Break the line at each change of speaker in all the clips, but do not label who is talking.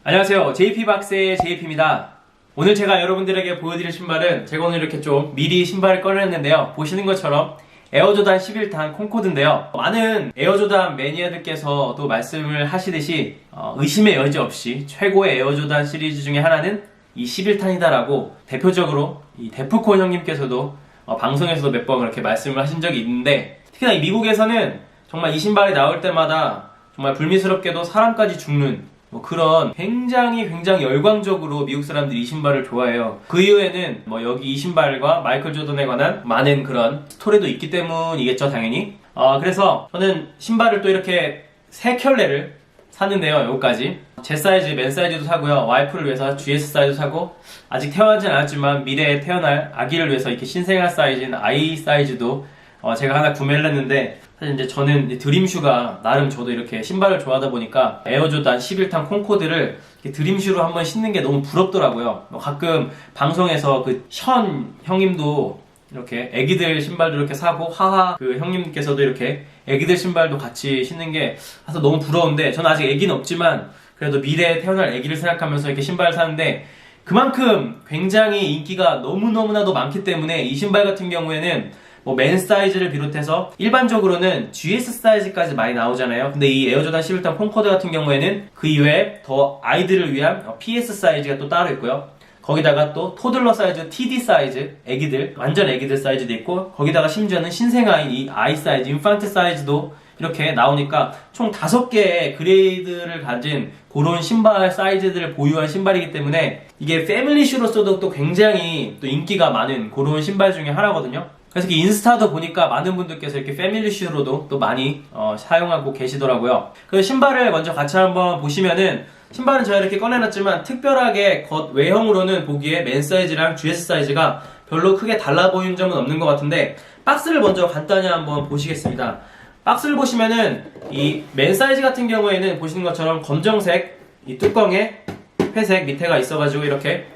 안녕하세요. JP박스의 JP입니다. 오늘 제가 여러분들에게 보여드릴 신발은 제가 오늘 이렇게 좀 미리 신발을 꺼냈는데요. 보시는 것처럼 에어조단 11탄 콩코드인데요. 많은 에어조단 매니아들께서도 말씀을 하시듯이 의심의 여지 없이 최고의 에어조단 시리즈 중에 하나는 이 11탄이다라고 대표적으로 이 데프콘 형님께서도 방송에서도 몇 번 그렇게 말씀을 하신 적이 있는데, 특히나 이 미국에서는 정말 이 신발이 나올 때마다 정말 불미스럽게도 사람까지 죽는 그런 굉장히 열광적으로 미국 사람들이 이 신발을 좋아해요. 그 이유에는 여기 이 신발과 마이클 조던에 관한 많은 그런 스토리도 있기 때문이겠죠, 당연히. 그래서 저는 신발을 또 이렇게 세 켤레를 샀는데요, 여기까지. 제 사이즈, 맨 사이즈도 사고요. 와이프를 위해서 GS 사이즈도 사고, 아직 태어나진 않았지만 미래에 태어날 아기를 위해서 이렇게 신생아 사이즈인 I 사이즈도 제가 하나 구매를 했는데, 사실 이제 저는 드림슈가 나름 저도 이렇게 신발을 좋아하다 보니까 에어조단 11탄 콩코드를 드림슈로 한번 신는 게 너무 부럽더라고요. 가끔 방송에서 그 션 형님도 이렇게 애기들 신발도 이렇게 사고, 하하 그 형님께서도 이렇게 애기들 신발도 같이 신는 게 사실 너무 부러운데, 저는 아직 애기는 없지만 그래도 미래에 태어날 애기를 생각하면서 이렇게 신발을 사는데, 그만큼 굉장히 인기가 너무너무나도 많기 때문에 이 신발 같은 경우에는 맨 사이즈를 비롯해서 일반적으로는 GS 사이즈까지 많이 나오잖아요. 근데 이 에어조단 11탄 콩코드 같은 경우에는 그 이외에 더 아이들을 위한 PS 사이즈가 또 따로 있고요. 거기다가 또 토들러 사이즈, TD 사이즈, 애기들, 완전 애기들 사이즈도 있고, 거기다가 심지어는 신생아인 이 I 사이즈, 인판트 사이즈도 이렇게 나오니까 총 5개의 그레이드를 가진 그런 신발 사이즈들을 보유한 신발이기 때문에 이게 패밀리슈로서도 또 굉장히 또 인기가 많은 그런 신발 중에 하나거든요. 그래서 인스타도 보니까 많은 분들께서 이렇게 패밀리슈로도 또 많이 사용하고 계시더라고요. 그 신발을 먼저 같이 한번 보시면은, 신발은 제가 이렇게 꺼내놨지만 특별하게 겉 외형으로는 보기에 맨 사이즈랑 GS 사이즈가 별로 크게 달라 보이는 점은 없는 것 같은데, 박스를 먼저 간단히 한번 보시겠습니다. 박스를 보시면은 이 맨 사이즈 같은 경우에는 보시는 것처럼 검정색 이 뚜껑에 회색 밑에가 있어가지고 이렇게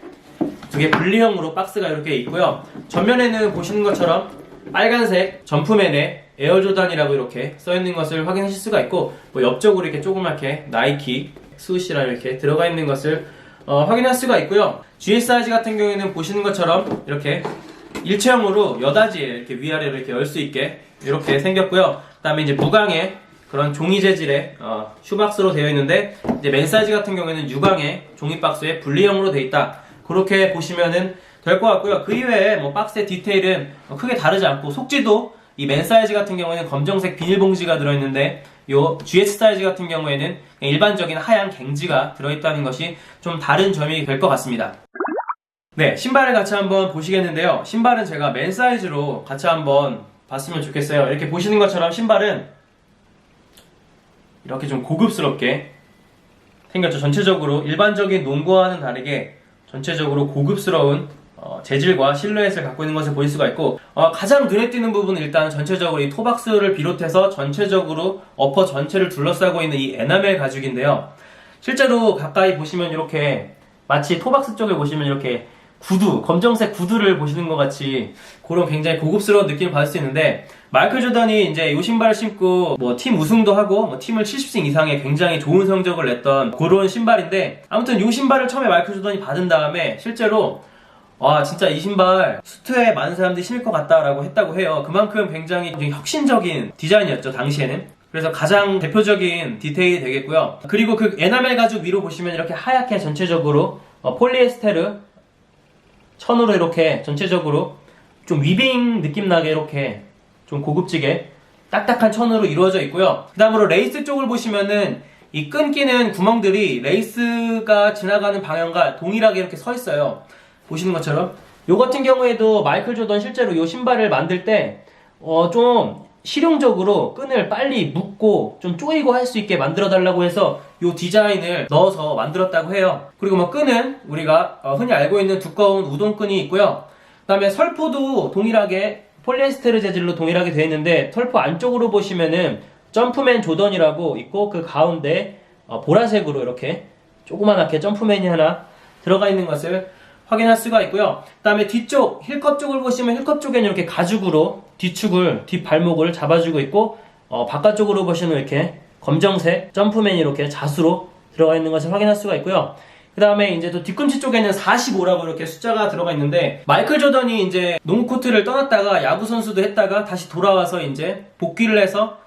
두 개 분리형으로 박스가 이렇게 있고요. 전면에는 보시는 것처럼 빨간색 점프맨의 에어조단이라고 이렇게 써있는 것을 확인하실 수가 있고, 옆쪽으로 이렇게 조그맣게 나이키 스우시랑 이렇게 들어가 있는 것을 확인할 수가 있고요. GS 사이즈 같은 경우에는 보시는 것처럼 이렇게 일체형으로 여닫이에 이렇게 위아래로 이렇게 열 수 있게 이렇게 생겼고요. 그 다음에 이제 무광의 그런 종이 재질의 슈박스로 되어 있는데, 이제 맨 사이즈 같은 경우에는 유광의 종이 박스에 분리형으로 되어 있다, 그렇게 보시면은 될 것 같고요. 그 이외에 박스의 디테일은 크게 다르지 않고, 속지도 이 맨 사이즈 같은 경우에는 검정색 비닐봉지가 들어있는데, 요 GS 사이즈 같은 경우에는 일반적인 하얀 갱지가 들어있다는 것이 좀 다른 점이 될 것 같습니다. 네, 신발을 같이 한번 보시겠는데요. 신발은 제가 맨 사이즈로 같이 한번 봤으면 좋겠어요. 이렇게 보시는 것처럼 신발은 이렇게 좀 고급스럽게 생겼죠. 전체적으로 일반적인 농구와는 다르게 전체적으로 고급스러운 재질과 실루엣을 갖고 있는 것을 볼 수가 있고, 가장 눈에 띄는 부분은 일단 전체적으로 이 토박스를 비롯해서 전체적으로 어퍼 전체를 둘러싸고 있는 이 에나멜 가죽인데요. 실제로 가까이 보시면 이렇게 마치 토박스 쪽에 보시면 이렇게 구두, 검정색 구두를 보시는 것 같이 그런 굉장히 고급스러운 느낌을 받을 수 있는데, 마이클 조던이 이제 이 신발을 신고 팀 우승도 하고 팀을 70승 이상의 굉장히 좋은 성적을 냈던 그런 신발인데, 아무튼 이 신발을 처음에 마이클 조던이 받은 다음에 실제로 진짜 이 신발 수트에 많은 사람들이 신을 것 같다라고 했다고 해요. 그만큼 굉장히 혁신적인 디자인이었죠, 당시에는. 그래서 가장 대표적인 디테일이 되겠고요. 그리고 그 에나멜 가죽 위로 보시면 이렇게 하얗게 전체적으로 폴리에스테르 천으로 이렇게 전체적으로 좀 위빙 느낌 나게 이렇게 좀 고급지게 딱딱한 천으로 이루어져 있고요. 그 다음으로 레이스 쪽을 보시면은 이 끊기는 구멍들이 레이스가 지나가는 방향과 동일하게 이렇게 서 있어요. 보시는 것처럼. 요 같은 경우에도 마이클 조던 실제로 요 신발을 만들 때 좀 실용적으로 끈을 빨리 묶고 좀 조이고 할 수 있게 만들어 달라고 해서 요 디자인을 넣어서 만들었다고 해요. 그리고 끈은 우리가 흔히 알고 있는 두꺼운 우동끈이 있고요. 그 다음에 설포도 동일하게 폴리에스테르 재질로 동일하게 되어 있는데, 설포 안쪽으로 보시면은 점프맨 조던이라고 있고, 그 가운데 보라색으로 이렇게 조그만하게 점프맨이 하나 들어가 있는 것을 확인할 수가 있고요. 그 다음에 뒤쪽 힐컵 쪽을 보시면 힐컵 쪽에는 이렇게 가죽으로 뒤축을, 뒷발목을 잡아주고 있고, 바깥쪽으로 보시면 이렇게 검정색 점프맨이 이렇게 자수로 들어가 있는 것을 확인할 수가 있고요. 그 다음에 이제 또 뒤꿈치 쪽에는 45라고 이렇게 숫자가 들어가 있는데, 마이클 조던이 이제 농구 코트를 떠났다가 야구 선수도 했다가 다시 돌아와서 이제 복귀를 해서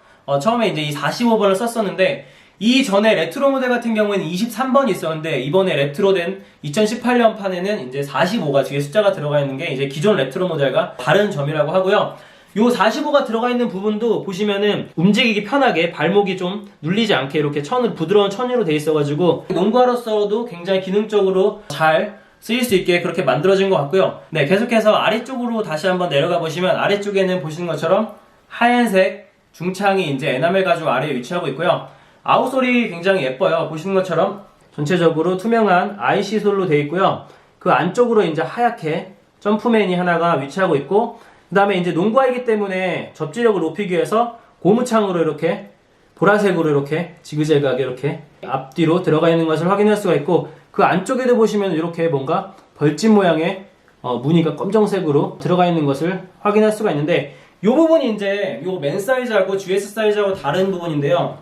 처음에 이제 이 45번을 썼었는데, 이 전에 레트로 모델 같은 경우에는 23번이 있었는데, 이번에 레트로된 2018년 판에는 이제 45가 뒤에 숫자가 들어가 있는 게 이제 기존 레트로 모델과 다른 점이라고 하고요. 요 45가 들어가 있는 부분도 보시면은 움직이기 편하게 발목이 좀 눌리지 않게 이렇게 부드러운 천으로 돼 있어가지고 농구화로서도 굉장히 기능적으로 잘 쓰일 수 있게 그렇게 만들어진 것 같고요. 네, 계속해서 아래쪽으로 다시 한번 내려가 보시면, 아래쪽에는 보시는 것처럼 하얀색 중창이 이제 에나멜 가죽 아래에 위치하고 있고요. 아웃솔이 굉장히 예뻐요. 보시는 것처럼 전체적으로 투명한 IC솔로 되어 있고요. 그 안쪽으로 이제 하얗게 점프맨이 하나가 위치하고 있고, 그 다음에 이제 농구화이기 때문에 접지력을 높이기 위해서 고무창으로 이렇게 보라색으로 이렇게 지그재그하게 이렇게 앞뒤로 들어가 있는 것을 확인할 수가 있고, 그 안쪽에도 보시면 이렇게 뭔가 벌집 모양의 무늬가 검정색으로 들어가 있는 것을 확인할 수가 있는데, 이 부분이 이제 요 맨 사이즈하고 GS 사이즈하고 다른 부분인데요.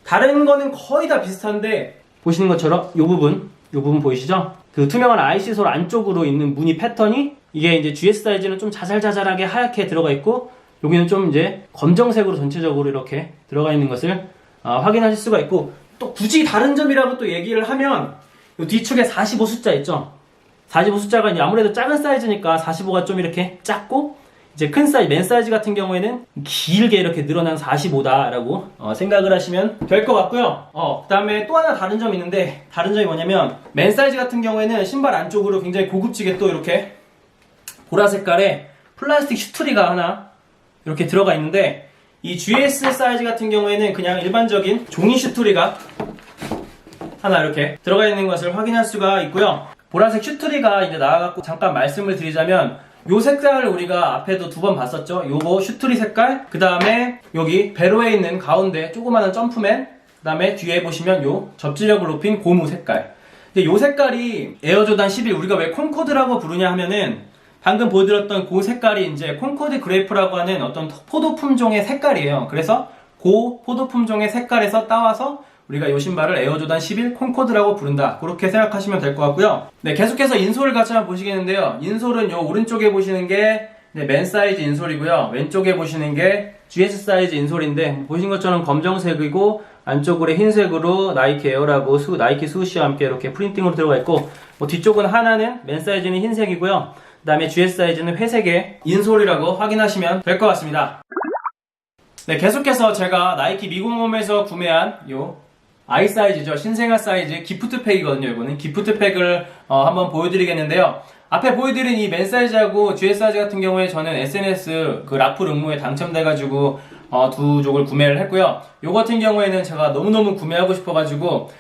다른 거는 거의 다 비슷한데, 보시는 것처럼 이 부분 보이시죠? 그 투명한 IC솔 안쪽으로 있는 무늬 패턴이, 이게 이제 GS 사이즈는 좀 자잘자잘하게 하얗게 들어가 있고, 여기는 좀 이제 검정색으로 전체적으로 이렇게 들어가 있는 것을 확인하실 수가 있고, 또 굳이 다른 점이라고 또 얘기를 하면, 이 뒤축에 45 숫자 있죠? 45 숫자가 이제 아무래도 작은 사이즈니까 45가 좀 이렇게 작고, 이제 큰 사이즈, 맨 사이즈 같은 경우에는 길게 이렇게 늘어난 45다라고 생각을 하시면 될 것 같고요. 그 다음에 또 하나 다른 점이 있는데, 다른 점이 뭐냐면, 맨 사이즈 같은 경우에는 신발 안쪽으로 굉장히 고급지게 또 이렇게 보라 색깔의 플라스틱 슈트리가 하나 이렇게 들어가 있는데, 이 GS 사이즈 같은 경우에는 그냥 일반적인 종이 슈트리가 하나 이렇게 들어가 있는 것을 확인할 수가 있고요. 보라색 슈트리가 이제 나와갖고 잠깐 말씀을 드리자면, 요 색깔을 우리가 앞에도 2번 봤었죠. 요거 슈트리 색깔, 그 다음에 여기 배로에 있는 가운데 조그마한 점프맨, 그 다음에 뒤에 보시면 요 접지력을 높인 고무 색깔. 근데 요 색깔이 에어조단 11, 우리가 왜 콘코드라고 부르냐 하면은, 방금 보여드렸던 그 색깔이 이제 콘코드 그레이프라고 하는 어떤 포도 품종의 색깔이에요. 그래서 그 포도 품종의 색깔에서 따와서 우리가 이 신발을 에어조단 11 콘코드라고 부른다, 그렇게 생각하시면 될 것 같고요. 네, 계속해서 인솔을 같이 한번 보시겠는데요. 인솔은 요 오른쪽에 보시는 게 맨 사이즈 인솔이고요. 왼쪽에 보시는 게 GS 사이즈 인솔인데, 보신 것처럼 검정색이고 안쪽으로 흰색으로 나이키 에어라고 나이키 스우시와 함께 이렇게 프린팅으로 들어가 있고, 뒤쪽은 하나는 맨 사이즈는 흰색이고요. 그 다음에 GS 사이즈는 회색의 인솔이라고 확인하시면 될 것 같습니다. 네, 계속해서 제가 나이키 미국홈에서 구매한 요 I 사이즈죠. 신생아 사이즈 기프트팩이거든요. 이거는 기프트팩을 한번 보여드리겠는데요. 앞에 보여드린 이 맨 사이즈하고 GS 사이즈 같은 경우에 저는 SNS 그 라플 응모에 당첨돼가지고 두 족을 구매를 했고요. 요 같은 경우에는 제가 너무너무 구매하고 싶어가지고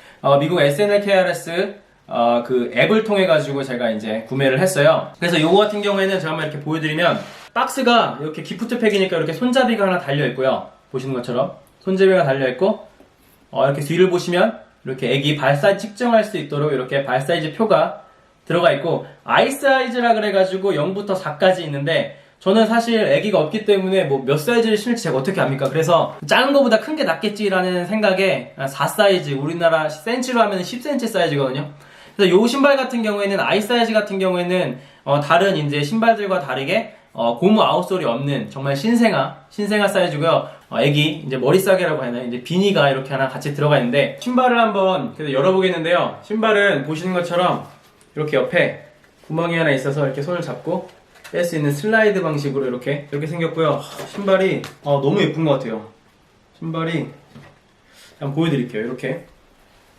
미국 SNLKRS 그 앱을 통해 가지고 제가 이제 구매를 했어요. 그래서 요거 같은 경우에는 제가 한번 이렇게 보여드리면, 박스가 이렇게 기프트팩이니까 이렇게 손잡이가 하나 달려 있고요. 보시는 것처럼 손잡이가 달려 있고, 이렇게 뒤를 보시면 이렇게 애기 발 사이즈 측정할 수 있도록 이렇게 발 사이즈 표가 들어가 있고, I 사이즈라 그래가지고 0부터 4까지 있는데, 저는 사실 애기가 없기 때문에 뭐 몇 사이즈를 신을지 제가 어떻게 압니까? 그래서 작은 거보다 큰 게 낫겠지라는 생각에 4 사이즈, 우리나라 센치로 하면 10cm 사이즈거든요. 그래서 요 신발 같은 경우에는 I 사이즈 같은 경우에는 다른 이제 신발들과 다르게 고무 아웃솔이 없는 정말 신생아 사이즈고요. 애기 이제 머리싸개라고 하나요? 이제 비니가 이렇게 하나 같이 들어가 있는데, 신발을 한번 열어보겠는데요. 신발은 보시는 것처럼 이렇게 옆에 구멍이 하나 있어서 이렇게 손을 잡고 뺄 수 있는 슬라이드 방식으로 이렇게 생겼고요. 신발이 너무 예쁜 것 같아요. 신발이 한번 보여드릴게요. 이렇게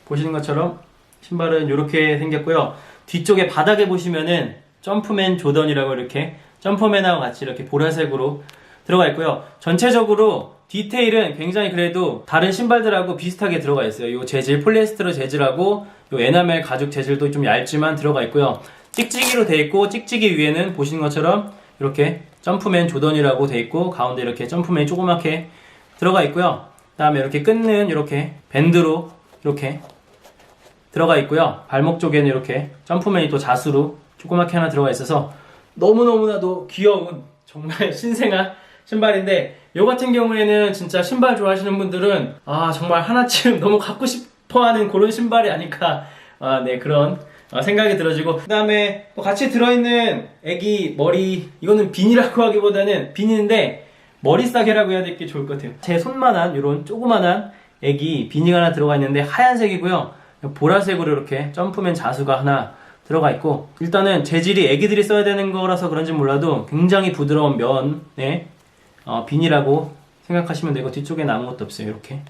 보시는 것처럼 신발은 이렇게 생겼고요. 뒤쪽에 바닥에 보시면은 점프맨 조던이라고 이렇게 점프맨하고 같이 이렇게 보라색으로 들어가 있고요. 전체적으로 디테일은 굉장히 그래도 다른 신발들하고 비슷하게 들어가 있어요. 이 재질 폴리에스테로 재질하고 이 에나멜 가죽 재질도 좀 얇지만 들어가 있고요. 찍찍이로 돼 있고, 찍찍이 위에는 보시는 것처럼 이렇게 점프맨 조던이라고 돼 있고, 가운데 이렇게 점프맨이 조그맣게 들어가 있고요. 그 다음에 이렇게 끈는 이렇게 밴드로 이렇게 들어가 있고요. 발목 쪽에는 이렇게 점프맨이 또 자수로 조그맣게 하나 들어가 있어서 너무너무나도 귀여운 정말 신생아 신발인데, 요 같은 경우에는 진짜 신발 좋아하시는 분들은 정말 하나쯤 너무 갖고 싶어하는 그런 신발이 아닐까 네 그런 생각이 들어지고, 그 다음에 또 같이 들어있는 애기 머리, 이거는 비니라고 하기보다는 비니인데 머리 싸개라고 해야 될 게 좋을 것 같아요. 제 손만한 이런 조그만한 애기 비니가 하나 들어가 있는데 하얀색이고요, 보라색으로 이렇게 점프맨 자수가 하나 들어가 있고, 일단은 재질이 애기들이 써야 되는 거라서 그런지 몰라도 굉장히 부드러운 면의 비니라고 생각하시면 되고, 뒤쪽에는 아무것도 없어요. 이렇게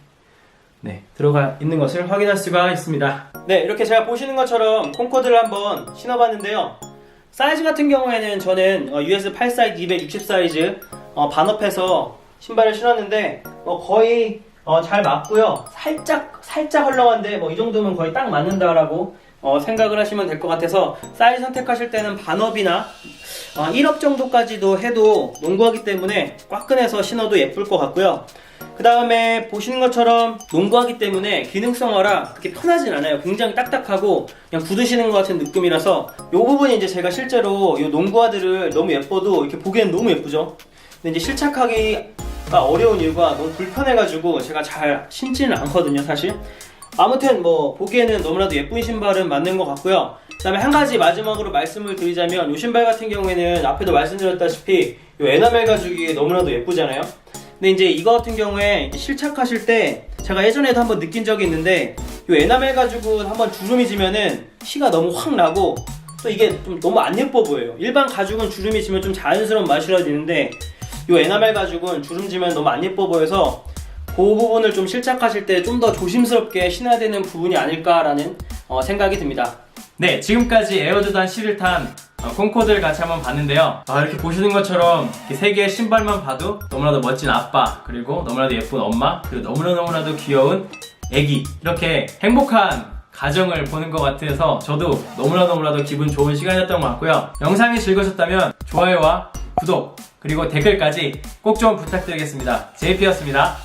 네 들어가 있는 것을 확인할 수가 있습니다. 네, 이렇게 제가 보시는 것처럼 콩코드를 한번 신어봤는데요. 사이즈 같은 경우에는 저는 US 8 사이즈, 260 사이즈 반업해서 신발을 신었는데 거의 잘 맞고요. 살짝 헐렁한데 이 정도면 거의 딱 맞는다라고 생각을 하시면 될 것 같아서, 사이즈 선택하실 때는 반업이나 1업 정도까지도 해도 농구하기 때문에 꽉끈해서 신어도 예쁠 것 같고요. 그 다음에 보시는 것처럼 농구하기 때문에 기능성어라 그렇게 편하진 않아요. 굉장히 딱딱하고 그냥 구두 신는 것 같은 느낌이라서, 이 부분이 이제 제가 실제로 이 농구화들을 너무 예뻐도 이렇게 보기엔 너무 예쁘죠. 근데 이제 실착하기가 어려운 이유가 너무 불편해가지고 제가 잘 신지는 않거든요, 사실. 아무튼 보기에는 너무나도 예쁜 신발은 맞는 것 같고요. 그 다음에 한 가지 마지막으로 말씀을 드리자면, 이 신발 같은 경우에는 앞에도 말씀드렸다시피 이 에나멜 가죽이 너무나도 예쁘잖아요. 근데 이제 이거 같은 경우에 실착하실 때 제가 예전에도 한번 느낀 적이 있는데, 이 에나멜 가죽은 한번 주름이 지면은 티가 너무 확 나고 또 이게 좀 너무 안 예뻐 보여요. 일반 가죽은 주름이 지면 좀 자연스러운 맛이라 되는데, 이 에나멜 가죽은 주름 지면 너무 안 예뻐 보여서 그 부분을 좀 실착하실 때 좀 더 조심스럽게 신어야 되는 부분이 아닐까라는 생각이 듭니다. 네, 지금까지 에어조단 11탄 콩코드를 같이 한번 봤는데요. 이렇게 보시는 것처럼 세 개의 신발만 봐도 너무나도 멋진 아빠, 그리고 너무나도 예쁜 엄마, 그리고 너무나도 귀여운 애기, 이렇게 행복한 가정을 보는 것 같아서 저도 너무나도 기분 좋은 시간이었던 것 같고요. 영상이 즐거우셨다면 좋아요와 구독, 그리고 댓글까지 꼭 좀 부탁드리겠습니다. JP였습니다.